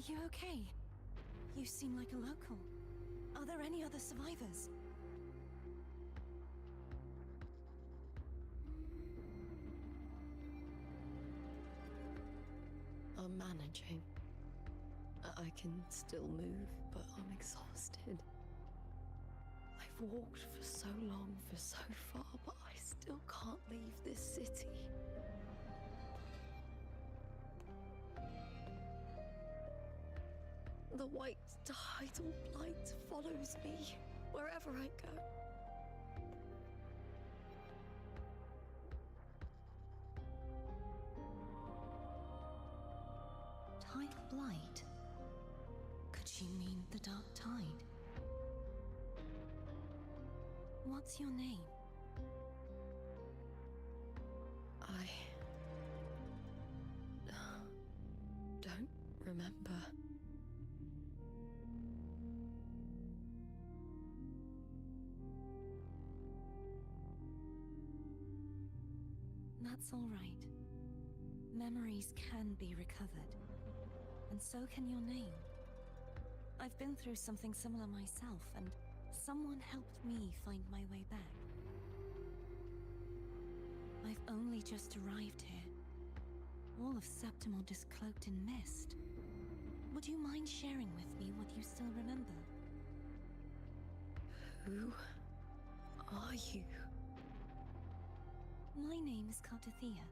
Are you okay? You seem like a local. Are there any other survivors? I'm managing. I can still move, but I'm exhausted. I've walked for so long, for so far, but I still can't leave this city. The white tidal blight follows me wherever I go. Tide blight? Could she mean the dark tide? What's your name? I don't remember. That's all right. Memories can be recovered. And so can your name. I've been through something similar myself, and someone helped me find my way back. I've only just arrived here. All of Septimont is cloaked in mist. Would you mind sharing with me what you still remember? Who are you? My name is Cartathea.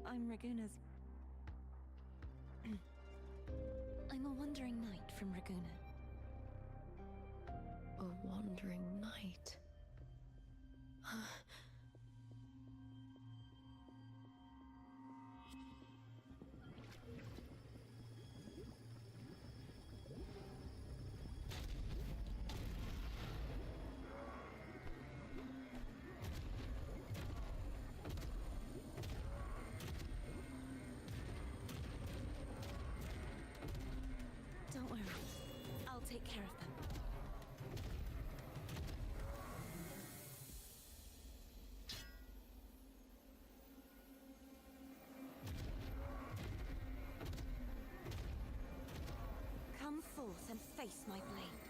I'm Raguna's... I'm a wandering knight from Raguna. A wandering knight. Don't worry. I'll take care of them. Come forth and face my blade.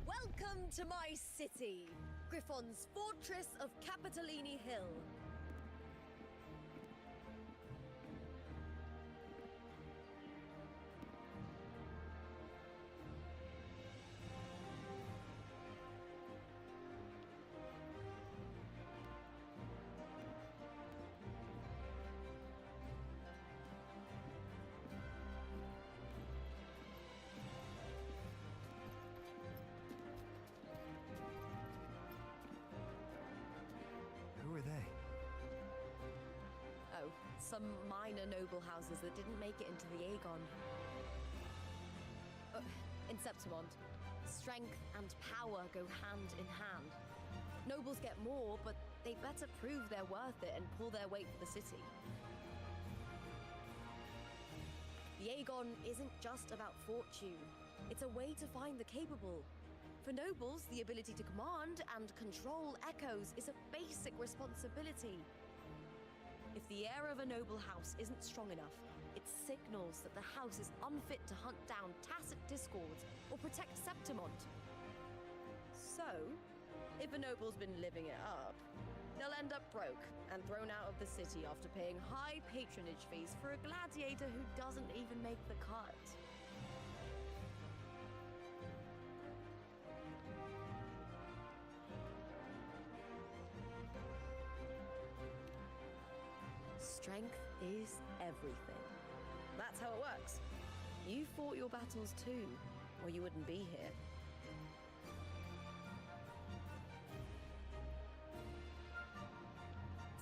Welcome to my city, Griffon's fortress of Capitolini Hill. Who are they? Oh, some minor noble houses that didn't make it into the Aegon. In Septimont, strength and power go hand in hand. Nobles get more, but they better prove they're worth it and pull their weight for the city. The Aegon isn't just about fortune. It's a way to find the capable. For nobles, the ability to command and control echoes is a basic responsibility. If the heir of a noble house isn't strong enough, it signals that the house is unfit to hunt down tacit discords or protect Septimont. So, if a noble's been living it up, they'll end up broke and thrown out of the city after paying high patronage fees for a gladiator who doesn't even make the cut. Strength is everything. That's how it works. You fought your battles too, or you wouldn't be here.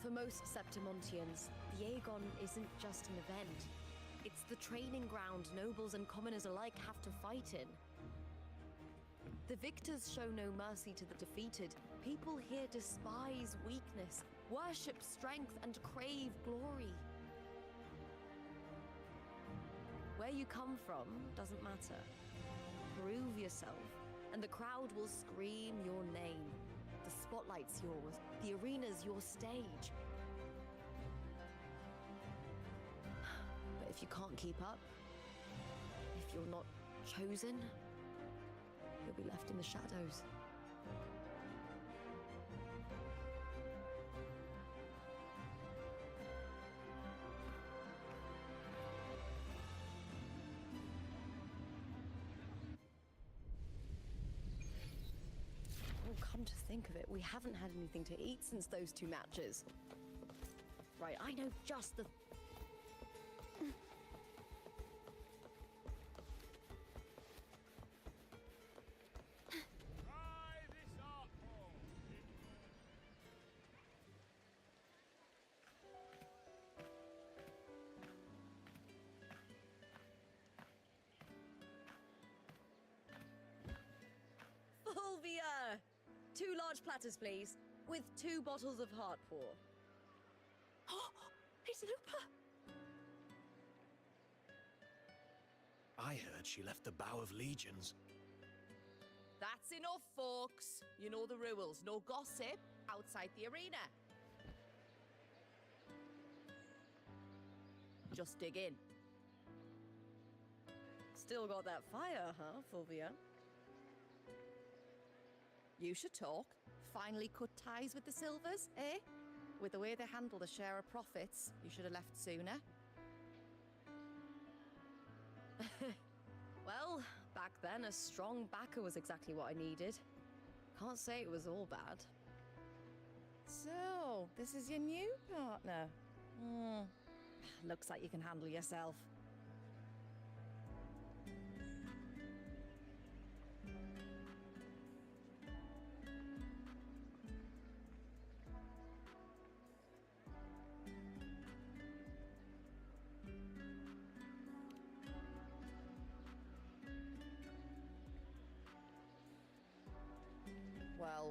For most Septimontians, the Aegon isn't just an event. It's the training ground nobles and commoners alike have to fight in. The victors show no mercy to the defeated. People here despise weakness, worship strength, and crave glory. Where you come from doesn't matter. Prove yourself, and the crowd will scream your name. The spotlight's yours, the arena's your stage. If you can't keep up, if you're not chosen, you'll be left in the shadows. Oh, come to think of it, we haven't had anything to eat since those 2 matches. Right, I know just the... Fulvia! 2 large platters, please, with 2 bottles of heart pour. Oh, it's Lupa! I heard she left the Bow of Legions. That's enough, folks. You know the rules. No gossip outside the arena. Just dig in. Still got that fire, huh, Fulvia? You should talk. Finally cut ties with the Silvers, eh? With the way they handle the share of profits, you should have left sooner. Well, back then, a strong backer was exactly what I needed. Can't say it was all bad. So, this is your new partner. Looks like you can handle yourself.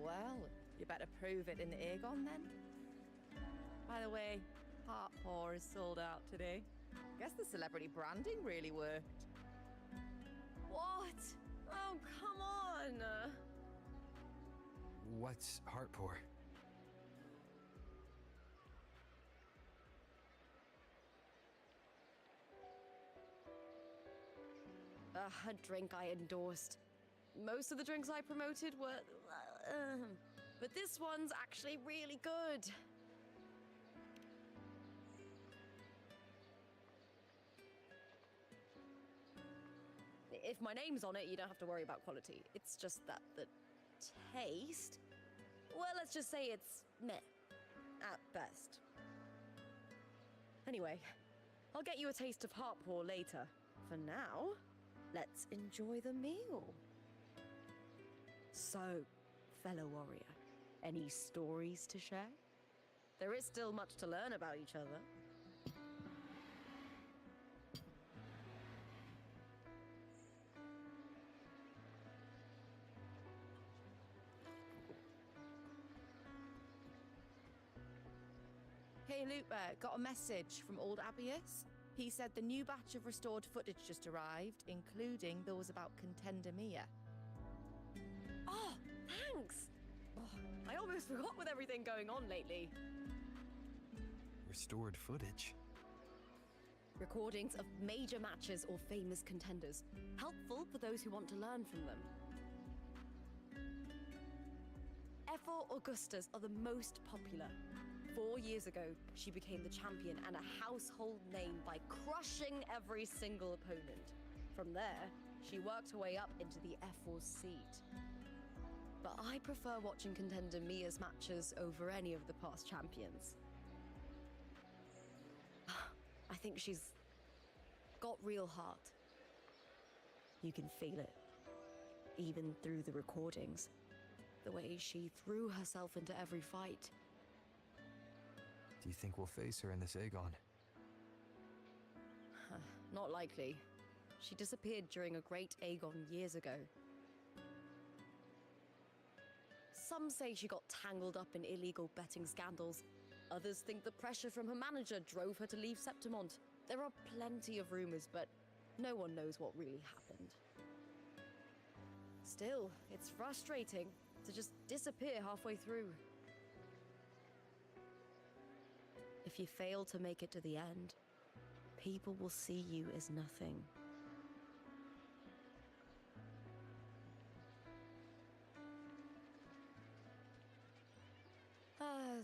Well, you better prove it in the Aegon then. By the way, Heart Pour is sold out today. Guess the celebrity branding really worked. What? Oh, come on! What's heart pour? A drink I endorsed. Most of the drinks I promoted were... but this one's actually really good. If my name's on it, you don't have to worry about quality. It's just that the taste... Well, let's just say it's meh, at best. Anyway, I'll get you a taste of Heart Pour later. For now, let's enjoy the meal. So, fellow warrior, any stories to share? There is still much to learn about each other. Hey Lupa, got a message from old Abius. He said the new batch of restored footage just arrived, including those about Contender Mia. Oh, thanks! Oh, I almost forgot with everything going on lately. Restored footage? Recordings of major matches or famous contenders. Helpful for those who want to learn from them. F4 Augustas are the most popular. 4 years ago, she became the champion and a household name by crushing every single opponent. From there, she worked her way up into the F4 seat. But I prefer watching Contender Mia's matches over any of the past champions. I think she's got real heart. You can feel it, even through the recordings. The way she threw herself into every fight. Do you think we'll face her in this Aegon? Not likely. She disappeared during a great Aegon years ago. Some say she got tangled up in illegal betting scandals. Others think the pressure from her manager drove her to leave Septimont. There are plenty of rumors, but no one knows what really happened. Still, it's frustrating to just disappear halfway through. If you fail to make it to the end, people will see you as nothing.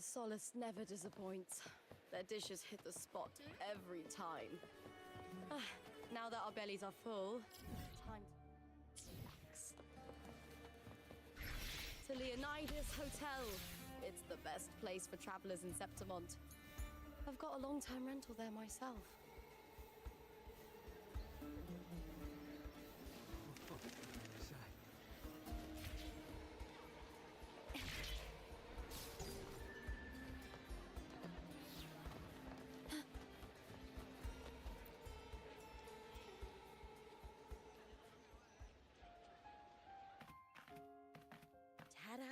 Solace never disappoints. Their dishes hit the spot every time. Now that our bellies are full, time to relax. To Leonidas Hotel. It's the best place for travelers in Septimont. I've got a long-term rental there myself. Ta-da!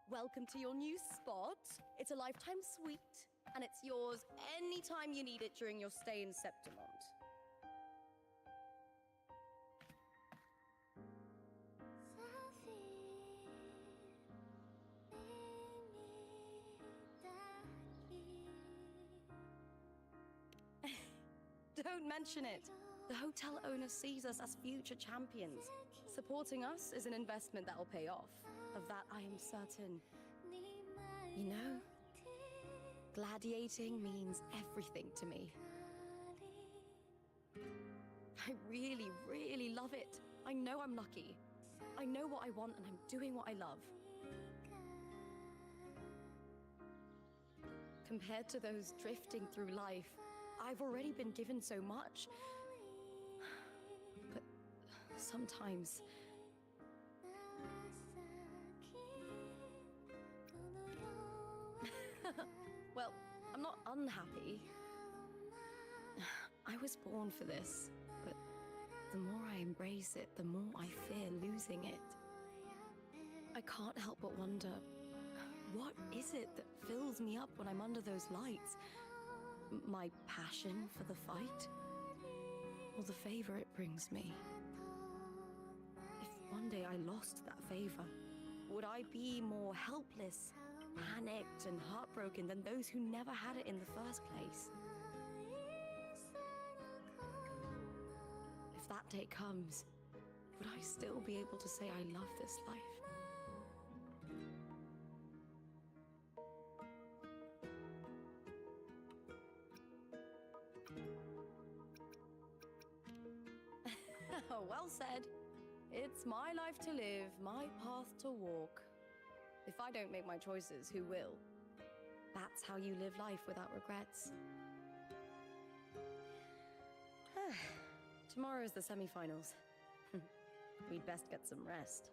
Welcome to your new spot. It's a lifetime suite, and it's yours anytime you need it during your stay in Septimont. Don't mention it. The hotel owner sees us as future champions. Supporting us is an investment that will pay off. Of that, I am certain. You know, gladiating means everything to me. I really, really love it. I know I'm lucky. I know what I want and I'm doing what I love. Compared to those drifting through life, I've already been given so much. But sometimes... Well, I'm not unhappy. I was born for this, but the more I embrace it, the more I fear losing it. I can't help but wonder, what is it that fills me up when I'm under those lights? My passion for the fight? Or the favor it brings me? If one day I lost that favor, would I be more helpless, panicked and heartbroken than those who never had it in the first place? If that day comes, would I still be able to say I love this life? Well said. It's my life to live, my path to walk. If I don't make my choices, who will? That's how you live life without regrets. Tomorrow is the semi-finals. We'd best get some rest.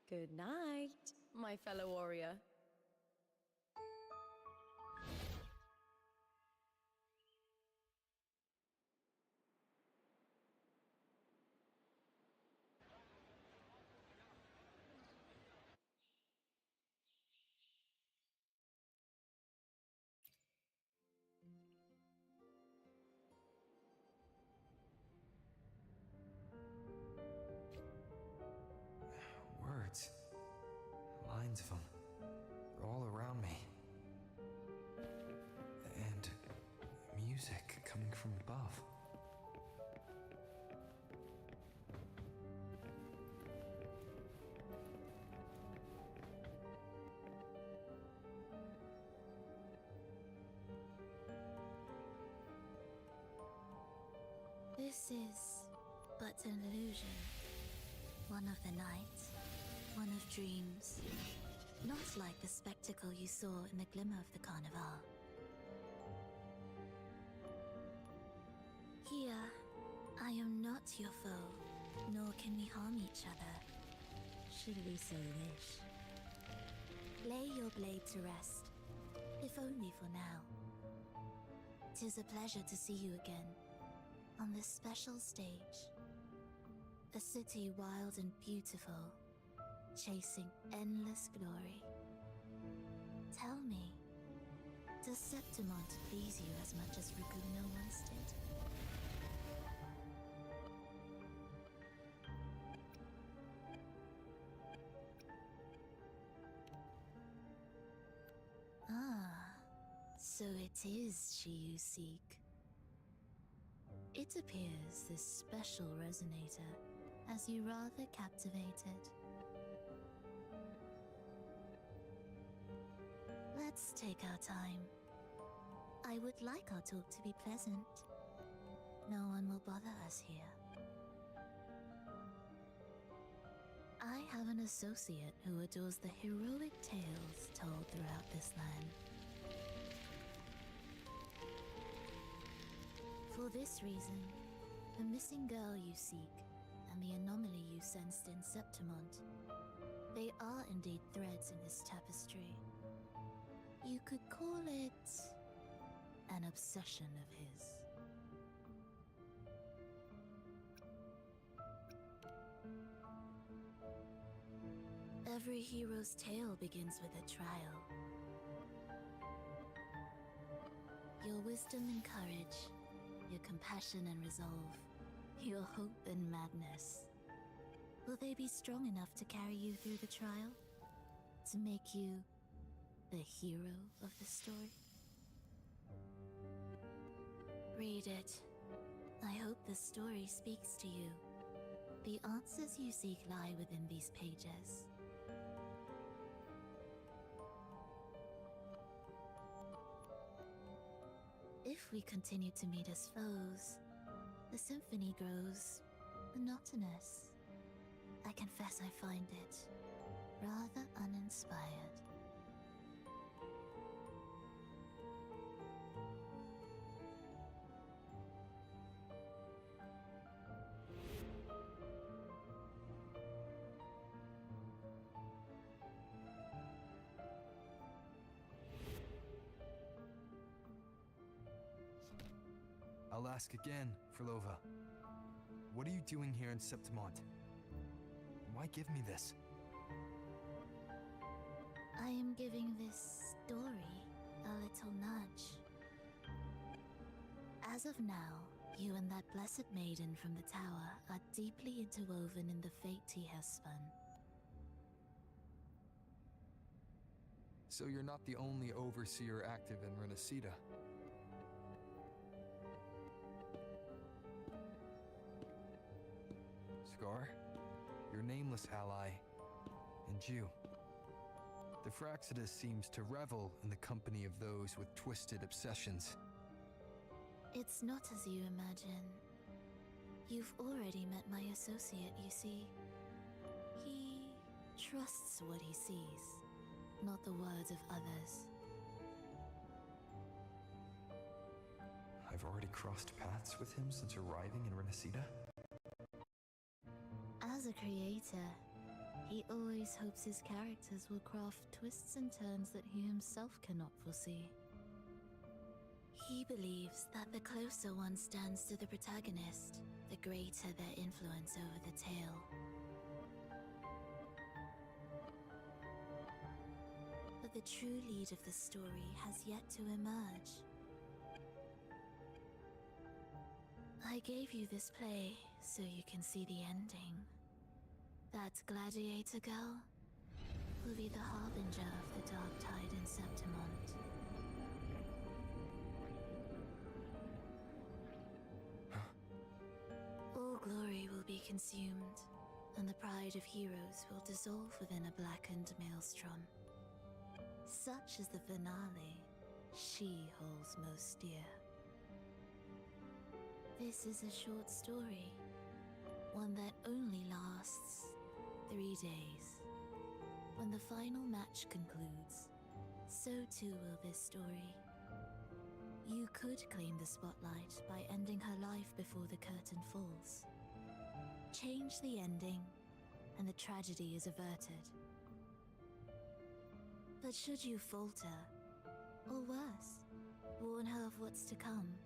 Good night, my fellow warrior. Words. Lines of them. All around me. And music coming from above. This is but an illusion. One of the nights, one of dreams. Not like the spectacle you saw in the glimmer of the carnival. Here, I am not your foe, nor can we harm each other, should we so wish. Lay your blade to rest, if only for now. 'Tis a pleasure to see you again, on this special stage. A city wild and beautiful, chasing endless glory. Tell me, does Septimont please you as much as Raguna once did? So it is she you seek. It appears this special resonator has you rather captivated. Let's take our time. I would like our talk to be pleasant. No one will bother us here. I have an associate who adores the heroic tales told throughout this land. For this reason, the missing girl you seek and the anomaly you sensed in Septimont, they are indeed threads in this tapestry. You could call it an obsession of his. Every hero's tale begins with a trial. Your wisdom and courage, your compassion and resolve, your hope and madness. Will they be strong enough to carry you through the trial? To make you the hero of the story? Read it. I hope the story speaks to you. The answers you seek lie within these pages. If we continue to meet as foes, the symphony grows monotonous. I confess I find it rather uninspired. I'll ask again, Frolova. What are you doing here in Septimont? Why give me this? I am giving this story a little nudge. As of now, you and that blessed maiden from the tower are deeply interwoven in the fate he has spun. So you're not the only overseer active in Renacida. Scar, your nameless ally, and you. The Fraxidus seems to revel in the company of those with twisted obsessions. It's not as you imagine. You've already met my associate, you see. He trusts what he sees, not the words of others. I've already crossed paths with him since arriving in Renacida. As a creator, he always hopes his characters will craft twists and turns that he himself cannot foresee. He believes that the closer one stands to the protagonist, the greater their influence over the tale. But the true lead of the story has yet to emerge. I gave you this play so you can see the ending. That gladiator girl will be the harbinger of the dark tide in Septimont. All glory will be consumed, and the pride of heroes will dissolve within a blackened maelstrom. Such is the finale she holds most dear. This is a short story, one that only lasts 3 days. When the final match concludes, so too will this story. You could claim the spotlight by ending her life before the curtain falls. Change the ending, and the tragedy is averted. But should you falter, or worse, warn her of what's to come,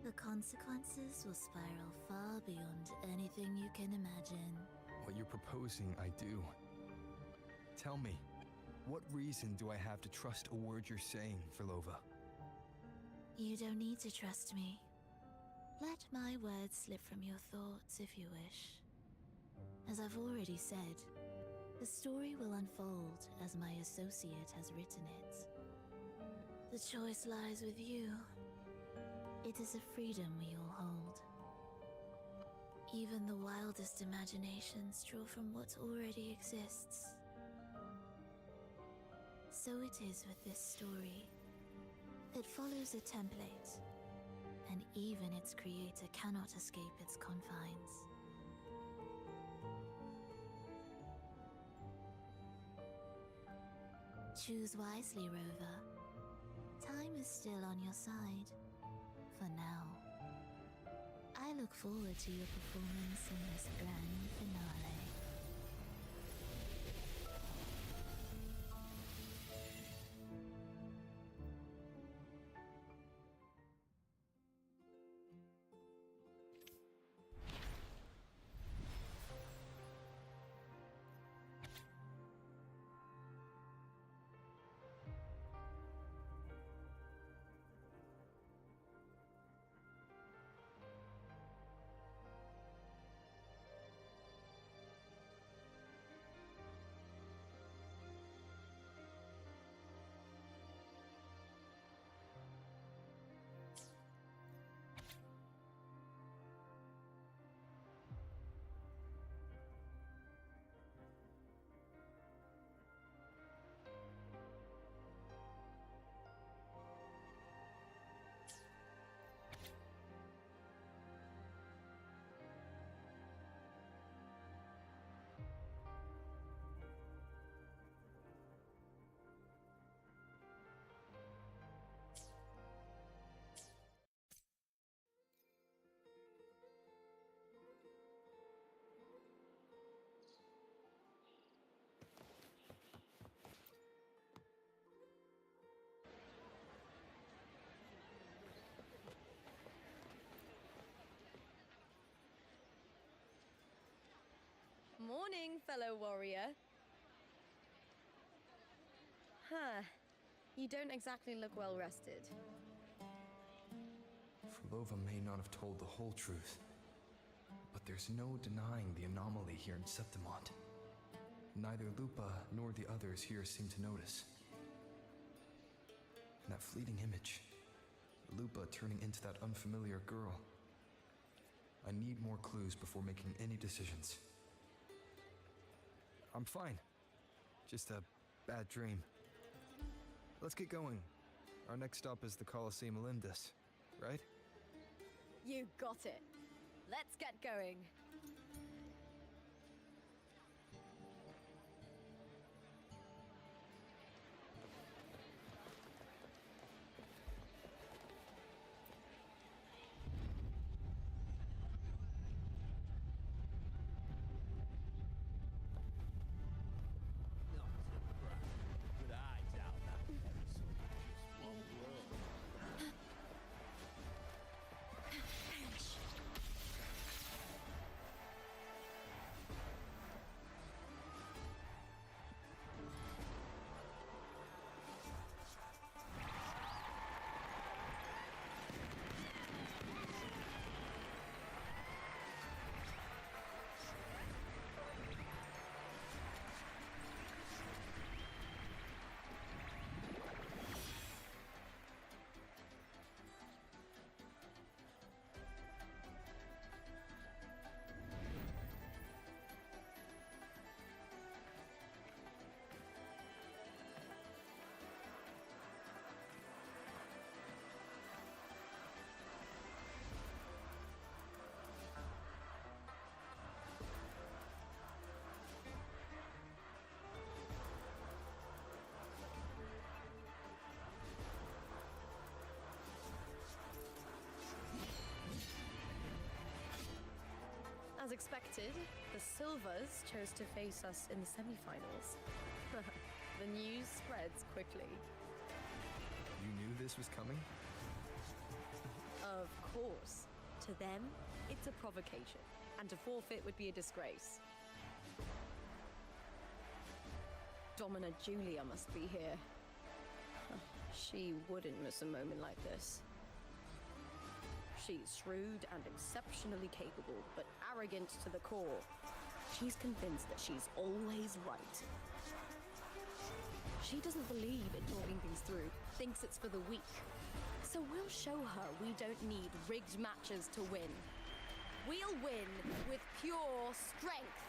the consequences will spiral far beyond anything you can imagine. What you're proposing, I do. Tell me, what reason do I have to trust a word you're saying, Frolova? You don't need to trust me. Let my words slip from your thoughts if you wish. As I've already said, the story will unfold as my associate has written it. The choice lies with you. It is a freedom we all hold. Even the wildest imaginations draw from what already exists. So it is with this story. It follows a template, and even its creator cannot escape its confines. Choose wisely, Rover. Time is still on your side. For now. I look forward to your performance in this grand finale. Morning, fellow warrior. Huh. You don't exactly look well rested. Frolova may not have told the whole truth, but there's no denying the anomaly here in Septimont. Neither Lupa nor the others here seem to notice. And that fleeting image, Lupa turning into that unfamiliar girl. I need more clues before making any decisions. I'm fine. Just a bad dream. Let's get going. Our next stop is the Colosseum Olympus, right? You got it. Let's get going. As expected, the Silvers chose to face us in the semi-finals. The news spreads quickly. You knew this was coming? Of course. To them, it's a provocation, and to forfeit would be a disgrace. Domina Julia must be here. She wouldn't miss a moment like this. She's shrewd and exceptionally capable, but arrogant to the core. She's convinced that she's always right. She doesn't believe in talking things through, thinking thinks it's for the weak. So we'll show her we don't need rigged matches to win. We'll win with pure strength.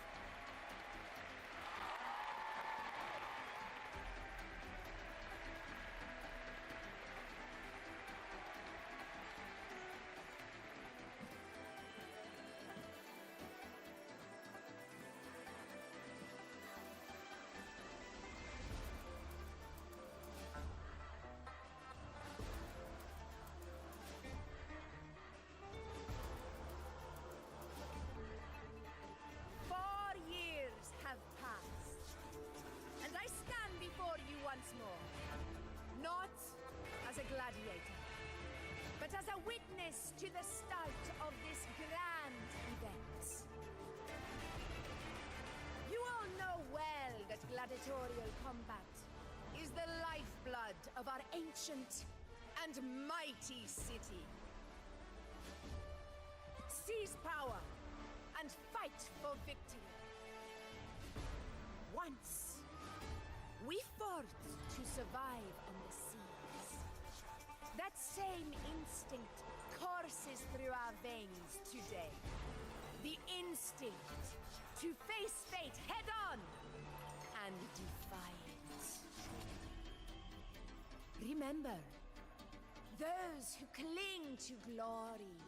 Not as a gladiator, but as a witness to the start of this grand event. You all know well that gladiatorial combat is the lifeblood of our ancient and mighty city. Seize power and fight for victory. Once, we fought to survive on the seas. That same instinct courses through our veins today. The instinct to face fate head on and defy it. Remember, those who cling to glory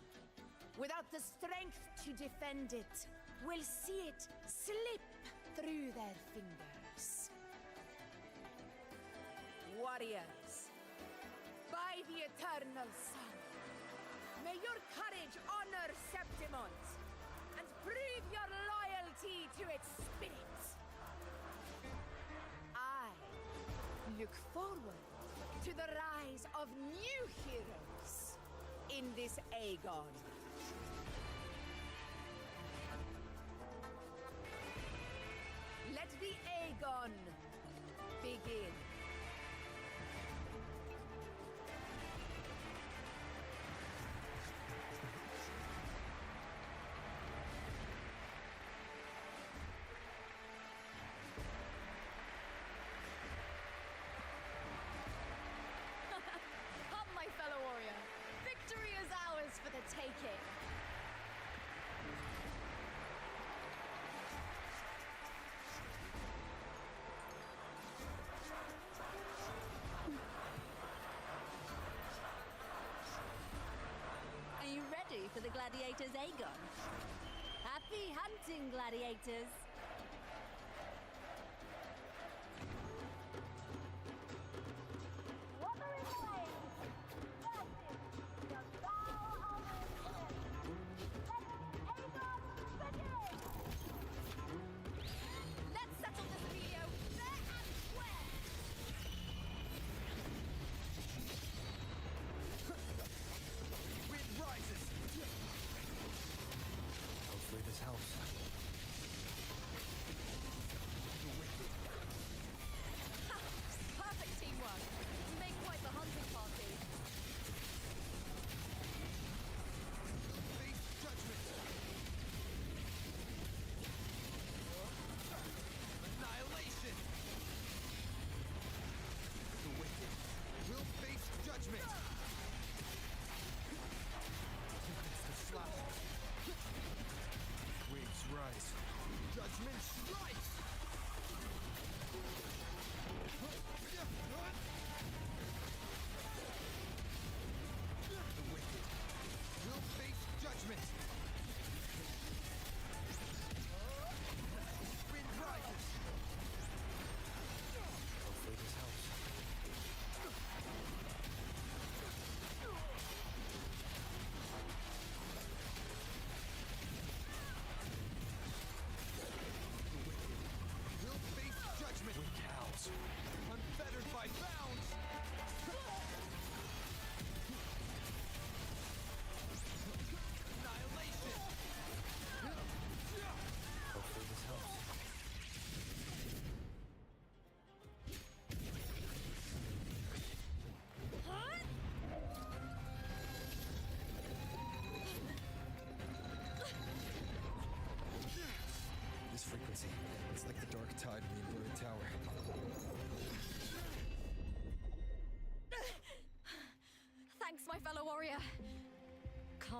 without the strength to defend it will see it slip through their fingers. Warriors, by the eternal sun, may your courage honor Septimont and prove your loyalty to its spirit. I look forward to the rise of new heroes in this Aegon. Let the Aegon begin. Come, my fellow warrior. Victory is ours for the taking. Are you ready for the gladiators, Aegon? Happy hunting, gladiators! Let's settle this video fair and square. Wind rises! Hopefully this helps.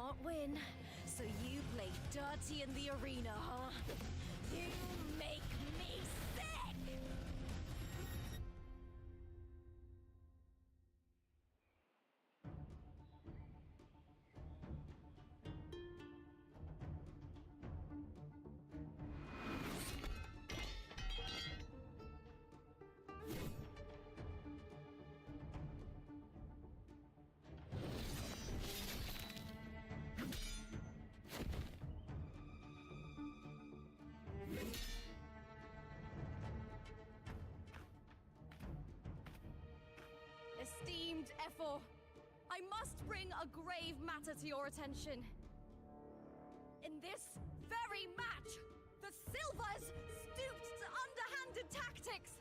can't win, so you play dirty in the arena, huh? You make me sick! Esteemed Ephor, I must bring a grave matter to your attention. In this very match, the Silvers stooped to underhanded tactics.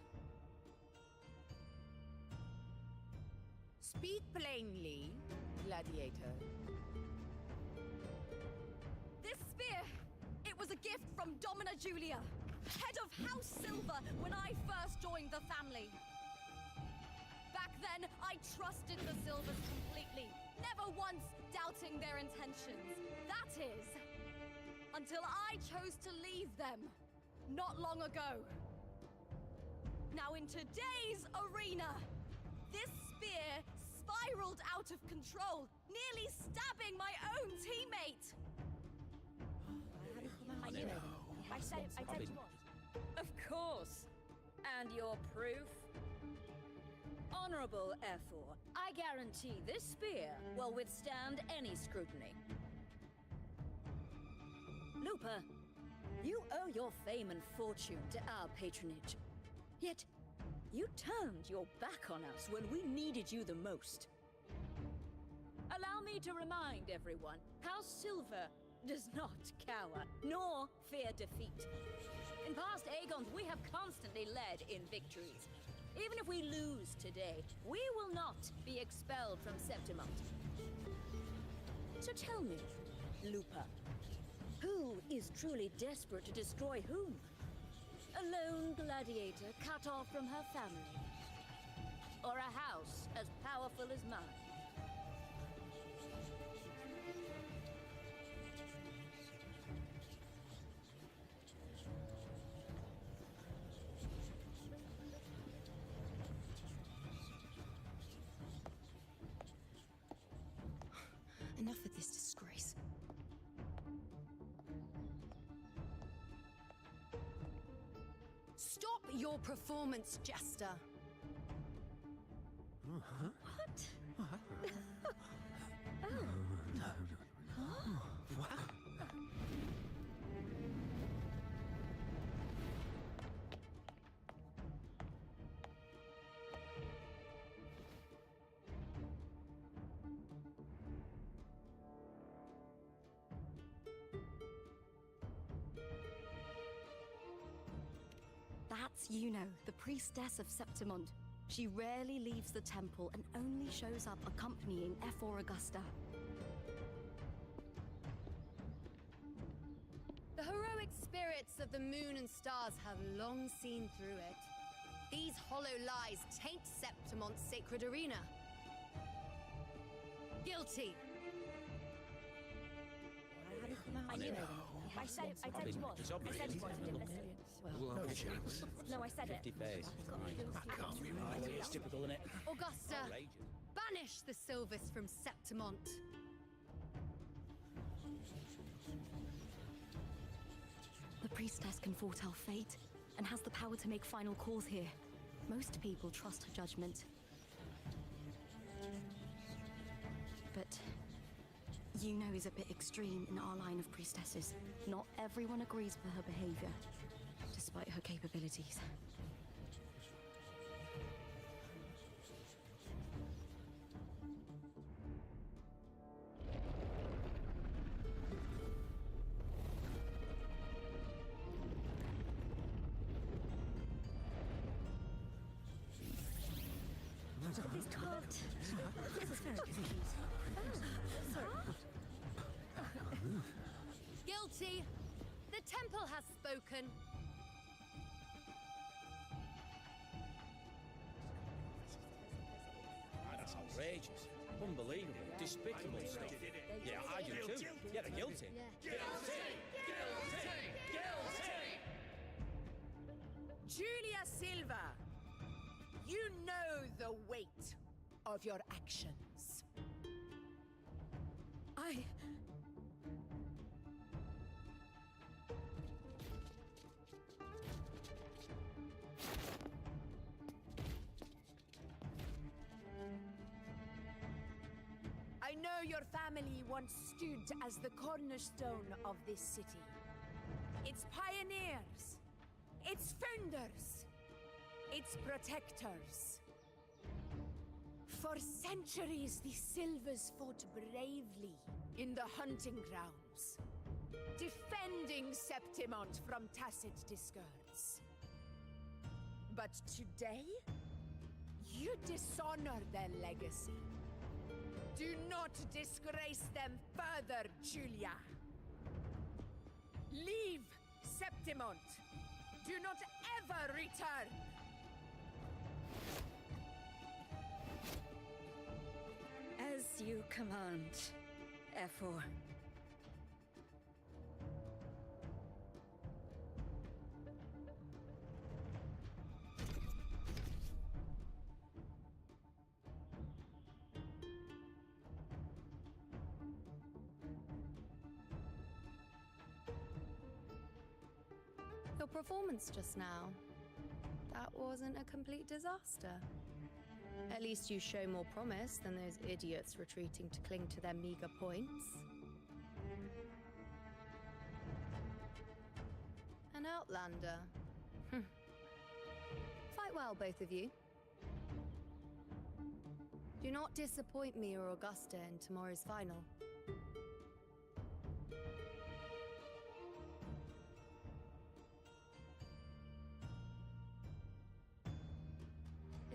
Speak plainly, gladiator. This spear, it was a gift from Domina Julia, head of House Silver when I first joined the family. Back then, I trusted the Silvers completely, never once doubting their intentions. That is, until I chose to leave them, not long ago. Now in today's arena, this spear spiraled out of control, nearly stabbing my own teammate. I knew it. I said it was. Of course. And your proof? Honorable Ephor, I guarantee this spear will withstand any scrutiny. Lupa, you owe your fame and fortune to our patronage. Yet, you turned your back on us when we needed you the most. Allow me to remind everyone, House Silver does not cower, nor fear defeat. In past Aegons, we have constantly led in victories. Even if we lose today, we will not be expelled from Septimont. So tell me, Lupa, who is truly desperate to destroy whom? A lone gladiator cut off from her family? Or a house as powerful as mine? Enough of this disgrace. Stop your performance, Jester. That's Yuno, the priestess of Septimont. She rarely leaves the temple and only shows up accompanying Ephor Augusta. The heroic spirits of the moon and stars have long seen through it. These hollow lies taint Septimont's sacred arena. Guilty. I knew it. I said it was. It's I obvious. said it was. You didn't listen. No chance. No, I said it. 50 face. That can't be right. It's typical, isn't it? Augusta, Outrageous. banish the Silvers from Septimont. The priestess can foretell fate and has the power to make final calls here. Most people trust her judgment. But Yuno is a bit extreme in our line of priestesses. Not everyone agrees with her behavior, despite her capabilities. This can't. This is very confusing. Guilty. The temple has spoken. That's outrageous. Unbelievable, despicable stuff. Yeah, I do too. Yeah, they're guilty. Julia Silva, you know the weight of your actions. I know your family once stood as the cornerstone of this city. Its pioneers, its founders, its protectors. For centuries, the Silvers fought bravely in the hunting grounds, defending Septimont from tacit discords. But today, you dishonor their legacy. Do not disgrace them further, Julia. Leave Septimont. Do not ever return. As you command, Efor. Your performance just now, that wasn't a complete disaster. At least you show more promise than those idiots retreating to cling to their meager points. An outlander. Fight well, both of you. Do not disappoint me or Augusta in tomorrow's final.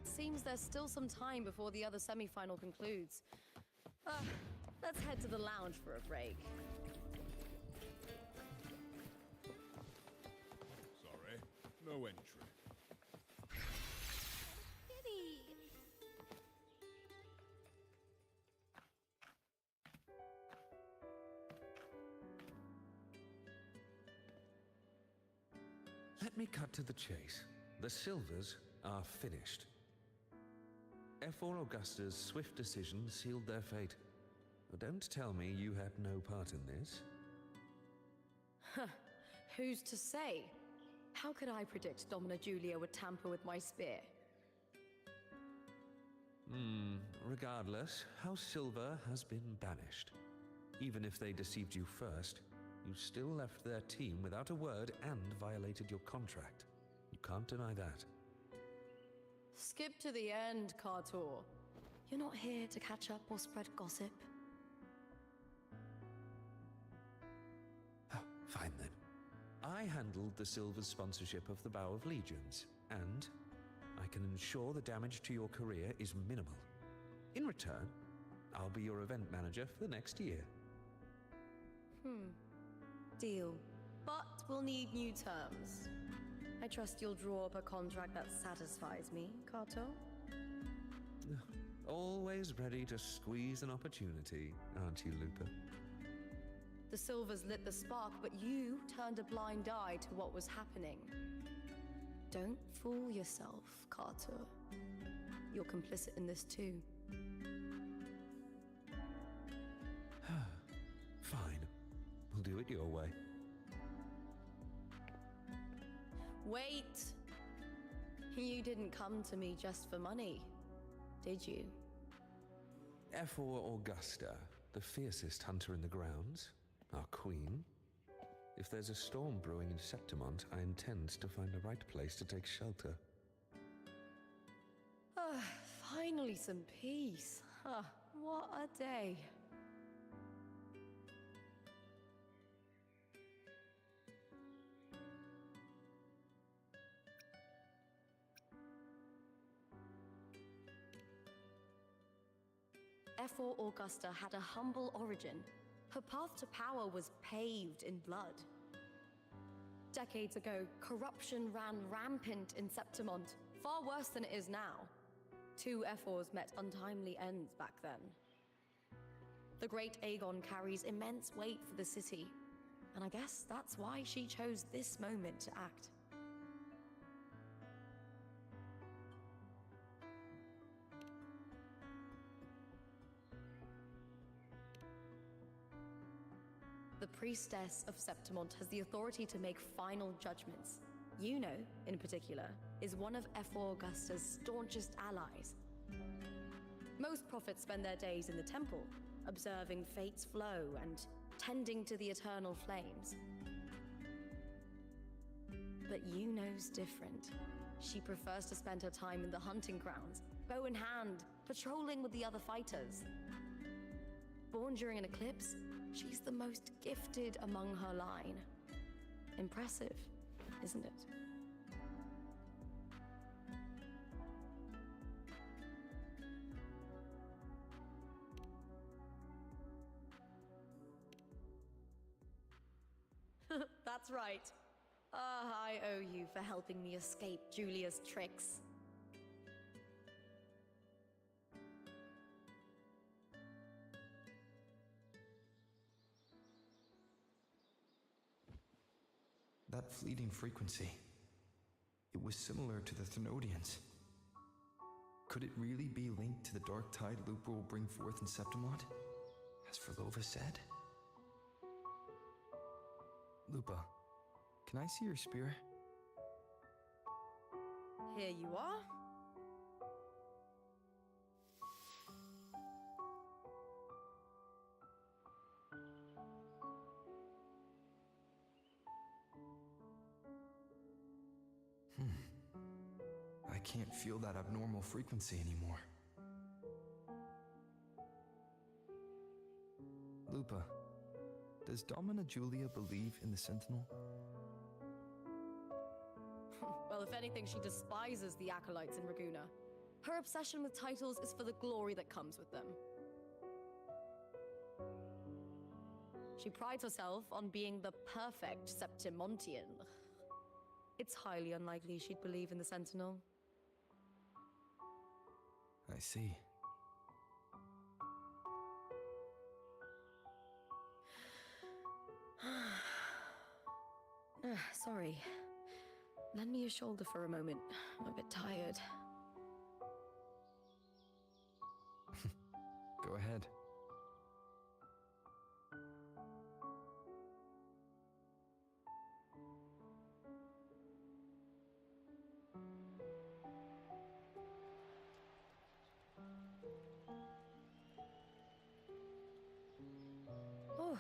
Seems there's still some time before the other semi-final concludes. Let's head to the lounge for a break. Sorry, no entry. Let me cut to the chase. The Silvers are finished. Efor Augusta's swift decision sealed their fate. But don't tell me you had no part in this. Who's to say? How could I predict Domina Julia would tamper with my spear? Regardless, House Silver has been banished. Even if they deceived you first, you still left their team without a word and violated your contract. You can't deny that. Skip to the end, Kartor. You're not here to catch up or spread gossip. Oh, fine then. I handled the Silver's sponsorship of the Bow of Legions, and I can ensure the damage to your career is minimal. In return, I'll be your event manager for the next year. Deal. But we'll need new terms. I trust you'll draw up a contract that satisfies me, Kato? Always ready to squeeze an opportunity, aren't you, Lupa? The Silvers lit the spark, but you turned a blind eye to what was happening. Don't fool yourself, Kato. You're complicit in this too. Fine. We'll do it your way. Wait! You didn't come to me just for money, did you? Efor Augusta, the fiercest hunter in the grounds, our queen. If there's a storm brewing in Septimont, I intend to find the right place to take shelter. Finally some peace. What a day. Efor Augusta had a humble origin. Her path to power was paved in blood. Decades ago, corruption ran rampant in Septimont, far worse than it is now. Two Efors met untimely ends back then. The great Aegon carries immense weight for the city, and I guess that's why she chose this moment to act. The priestess of Septimont has the authority to make final judgments. Yuno, in particular, is one of Ephor Augusta's staunchest allies. Most prophets spend their days in the temple, observing fate's flow and tending to the eternal flames. But Yuno's different. She prefers to spend her time in the hunting grounds, bow in hand, patrolling with the other fighters. Born during an eclipse, she's the most gifted among her line. Impressive, isn't it? That's right. I owe you for helping me escape Julia's tricks. That fleeting frequency, it was similar to the Thenodians. Could it really be linked to the dark tide Lupa will bring forth in Septimont, as Verlova said? Lupa, can I see your spear? Here you are. I can't feel that abnormal frequency anymore. Lupa, does Domina Julia believe in the Sentinel? Well, if anything, she despises the acolytes in Raguna. Her obsession with titles is for the glory that comes with them. She prides herself on being the perfect Septimontian. It's highly unlikely she'd believe in the Sentinel. I see. Sorry. Lend me your shoulder for a moment. I'm a bit tired. Go ahead. Oh,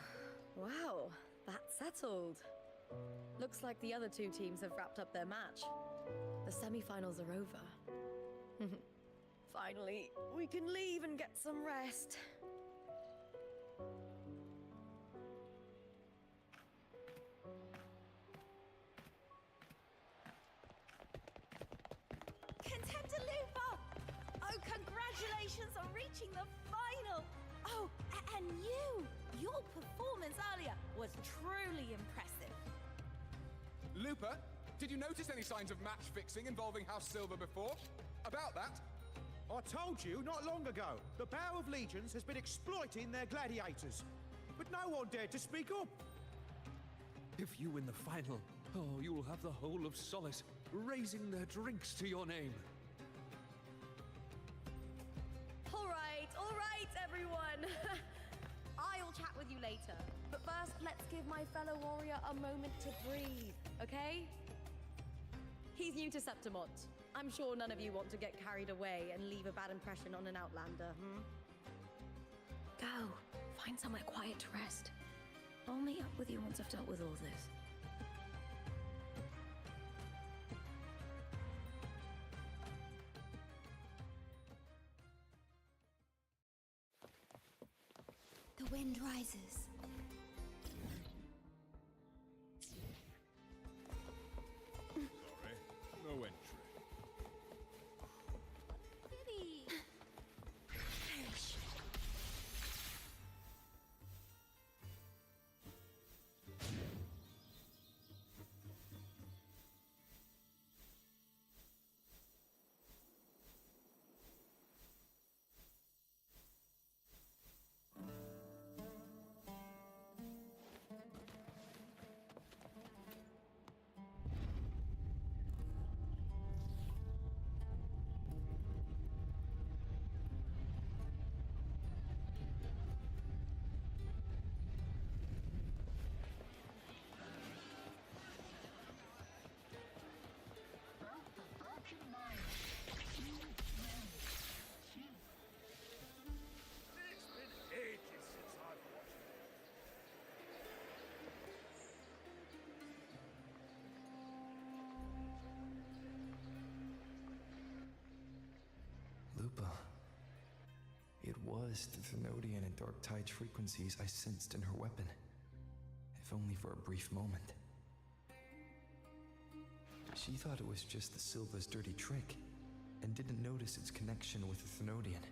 wow. That's settled. Looks like the other two teams have wrapped up their match. The semi-finals are over. Finally, we can leave and get some rest. Contender Lupa! Oh, congratulations on reaching the final! Oh, and you! Your performance earlier was truly impressive. Lupa, did you notice any signs of match fixing involving House Silver before? About that? I told you not long ago, the Bow of Legions has been exploiting their gladiators. But no one dared to speak up. If you win the final, you will have the whole of Solace raising their drinks to your name. All right, everyone. I'll chat with you later. But first, let's give my fellow warrior a moment to breathe, okay? He's new to Septimont. I'm sure none of you want to get carried away and leave a bad impression on an outlander, Go. Find somewhere quiet to rest. I'll meet up with you once I've dealt with all this. The wind rises. Sorry, no entry. was the Thenodian and Dark Tide frequencies I sensed in her weapon, if only for a brief moment. She thought it was just the Silva's dirty trick, and didn't notice its connection with the Thenodian.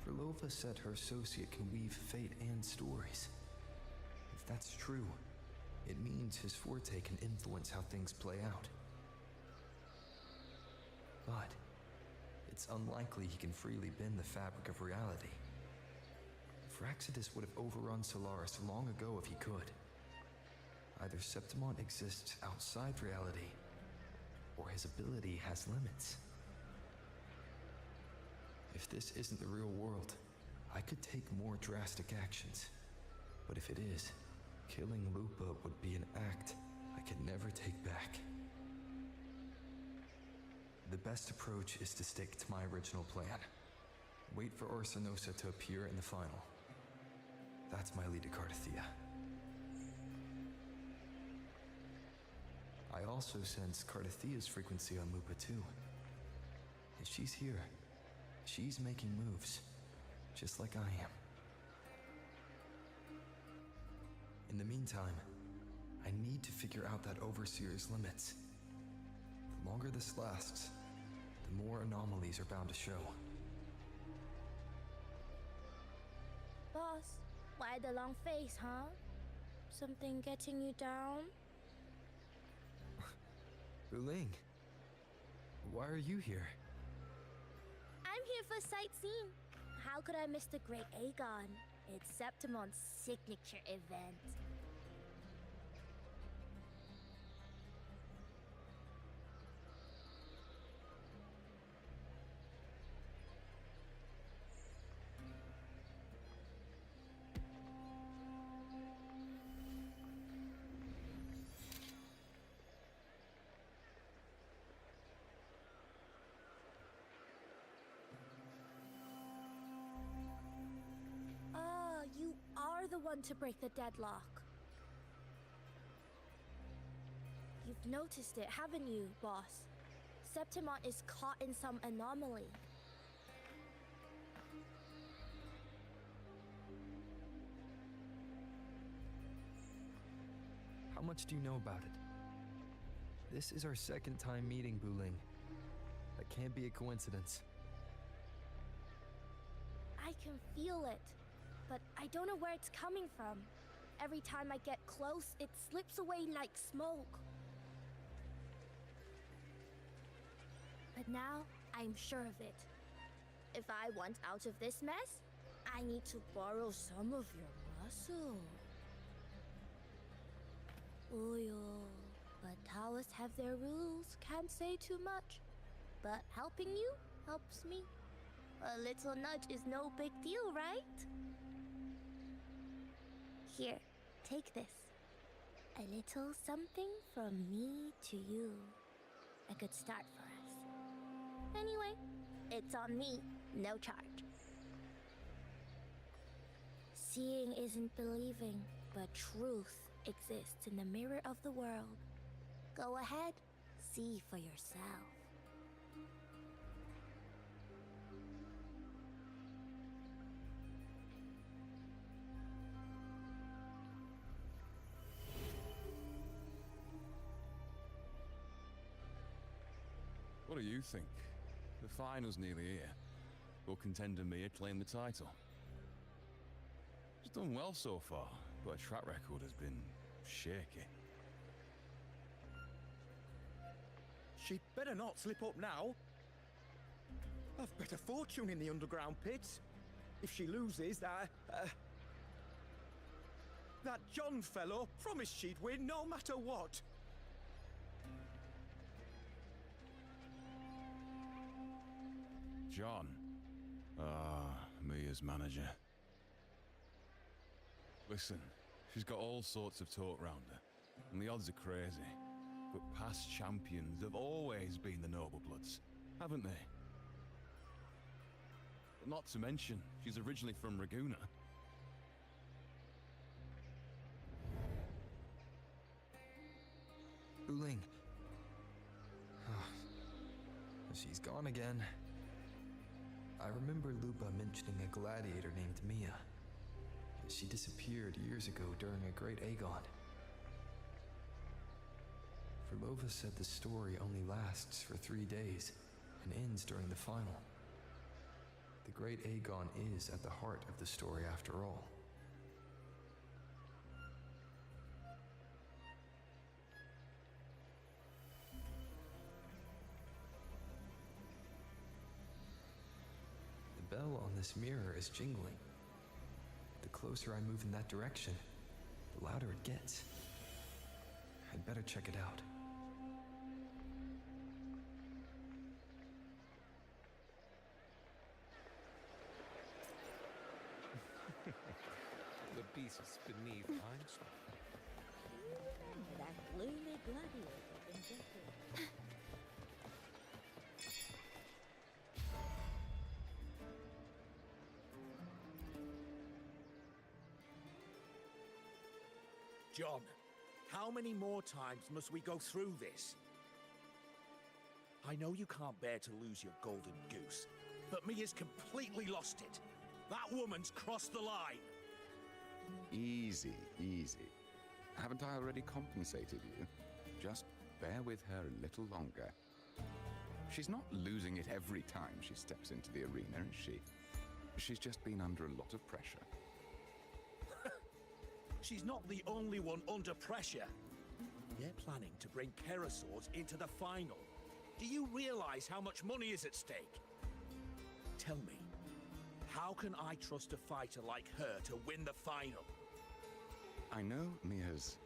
Frolova said her associate can weave fate and stories. If that's true, it means his forte can influence how things play out. But it's unlikely he can freely bend the fabric of reality. Fraxidus would have overrun Solaris long ago if he could. Either Septimon exists outside reality, or his ability has limits. If this isn't the real world, I could take more drastic actions. But if it is, killing Lupa would be an act I could never take back. The best approach is to stick to my original plan. Wait for Orsinosa to appear in the final. That's my lead to Cardathia. I also sense Cardathia's frequency on Lupa too. If she's here, she's making moves, just like I am. In the meantime, I need to figure out that Overseer's limits. The longer this lasts, the more anomalies are bound to show. Boss, why the long face, huh? Something getting you down? Wuthering, why are you here? I'm here for sightseeing. How could I miss the Great Aegon? It's Septimon's signature event. You are the one to break the deadlock. You've noticed it, haven't you, boss? Septimon is caught in some anomaly. How much do you know about it? This is our second time meeting, Wuthering. That can't be a coincidence. I can feel it, but I don't know where it's coming from. Every time I get close, it slips away like smoke. But now, I'm sure of it. If I want out of this mess, I need to borrow some of your muscle. Oyo, but Taoists have their rules, can't say too much. But helping you helps me. A little nudge is no big deal, right? Here, take this. A little something from me to you. A good start for us. Anyway, it's on me, no charge. Seeing isn't believing, but truth exists in the mirror of the world. Go ahead, see for yourself. What do you think? The final's nearly here. Will contender Mia claim the title? She's done well so far, but her track record has been shaky. She'd better not slip up now. I've better fortune in the underground pits. If she loses, that John fellow promised she'd win no matter what. John. Mia's manager. Listen, she's got all sorts of talk round her, and the odds are crazy. But past champions have always been the noble bloods, haven't they? Not to mention, she's originally from Raguna. Wuthering. She's gone again. I remember Lupa mentioning a gladiator named Mia. She disappeared years ago during a great Aegon. Verlova said the story only lasts for 3 days and ends during the final. The great Aegon is at the heart of the story after all. The bell on this mirror is jingling. The closer I move in that direction, the louder it gets. I'd better check it out. The beasts beneath Einstein. That gloomy gladiator in Jeffrey. John, how many more times must we go through this? I know you can't bear to lose your golden goose, but Mia's completely lost it. That woman's crossed the line. Easy, easy. Haven't I already compensated you? Just bear with her a little longer. She's not losing it every time she steps into the arena, is she? She's just been under a lot of pressure. She's not the only one under pressure. They're planning to bring Kerasaurs into the final. Do you realize how much money is at stake? Tell me, how can I trust a fighter like her to win the final? I know Mia's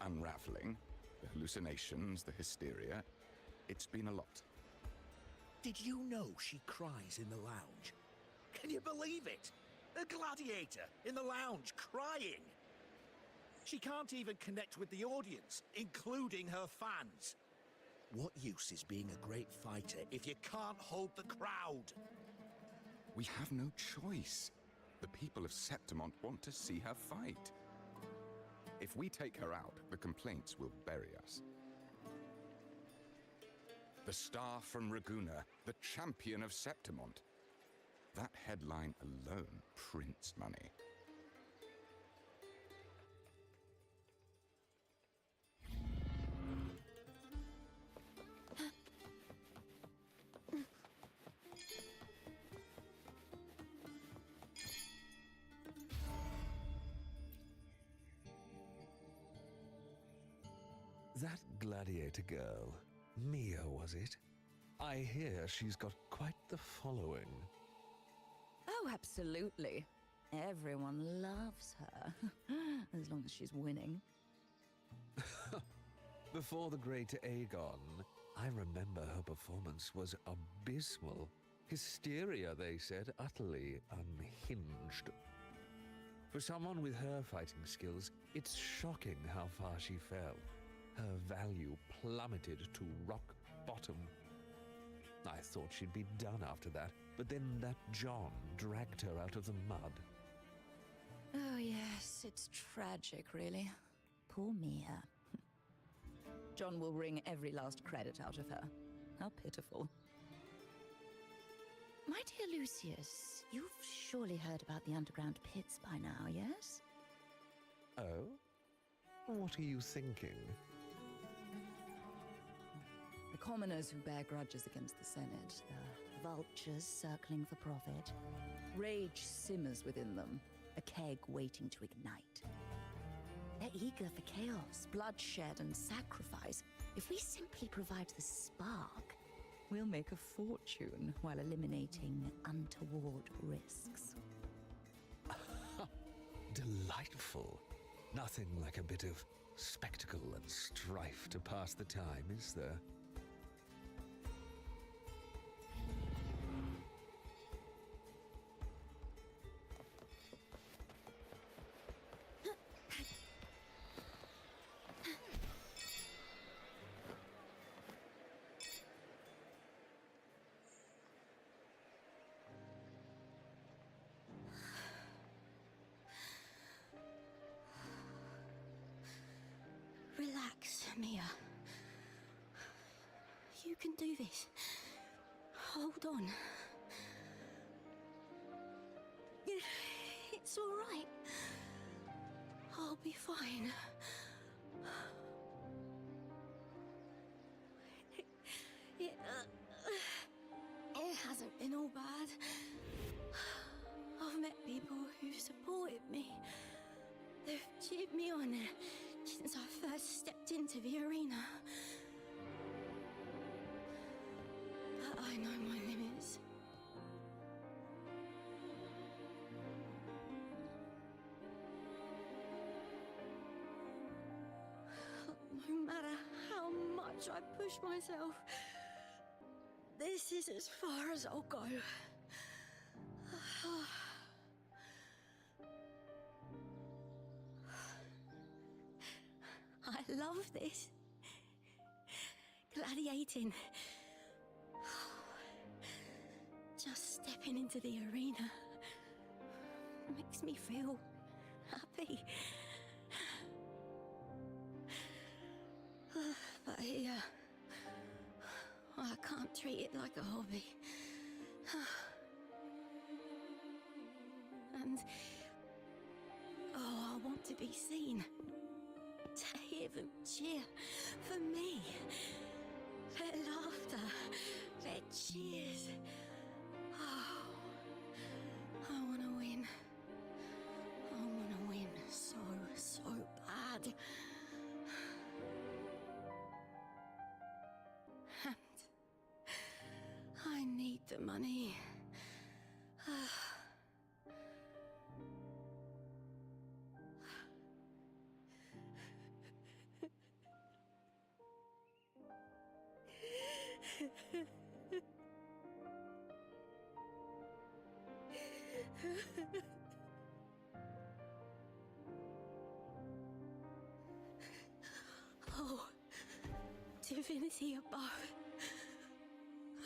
unraveling, the hallucinations, the hysteria. It's been a lot. Did you know she cries in the lounge? Can you believe it? A gladiator in the lounge crying. She can't even connect with the audience, including her fans. What use is being a great fighter if you can't hold the crowd? We have no choice. The people of Septimont want to see her fight. If we take her out, the complaints will bury us. The star from Raguna, the champion of Septimont. That headline alone prints money. That gladiator girl, Mia, was it? I hear she's got quite the following. Oh, absolutely. Everyone loves her, as long as she's winning. Before the great Aegon, I remember her performance was abysmal. Hysteria, they said, utterly unhinged. For someone with her fighting skills, it's shocking how far she fell. Her value plummeted to rock bottom. I thought she'd be done after that, but then that John dragged her out of the mud. Oh, yes, it's tragic, really. Poor Mia. John will wring every last credit out of her. How pitiful. My dear Lucius, you've surely heard about the underground pits by now, yes? Oh? What are you thinking? The commoners who bear grudges against the Senate, the vultures circling for profit. Rage simmers within them, a keg waiting to ignite. They're eager for chaos, bloodshed, and sacrifice. If we simply provide the spark, we'll make a fortune while eliminating untoward risks. Delightful. Nothing like a bit of spectacle and strife to pass the time, is there? Relax, Mia. You can do this. Hold on. It's all right. I'll be fine. It hasn't been all bad. I've met people who've supported me. They've cheered me on since I first stepped into the arena. But I know my limits. No matter how much I push myself, this is as far as I'll go. I love this. Gladiating. Just stepping into the arena makes me feel happy. But here, I can't treat it like a hobby. And I want to be seen. To hear them cheer for me. Their laughter, their cheers. Oh, I want to win. I want to win so bad. And I need the money. Oh, divinity above.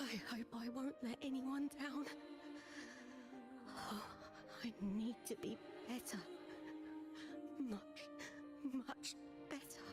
I hope I won't let anyone down. Oh, I need to be better. Much better.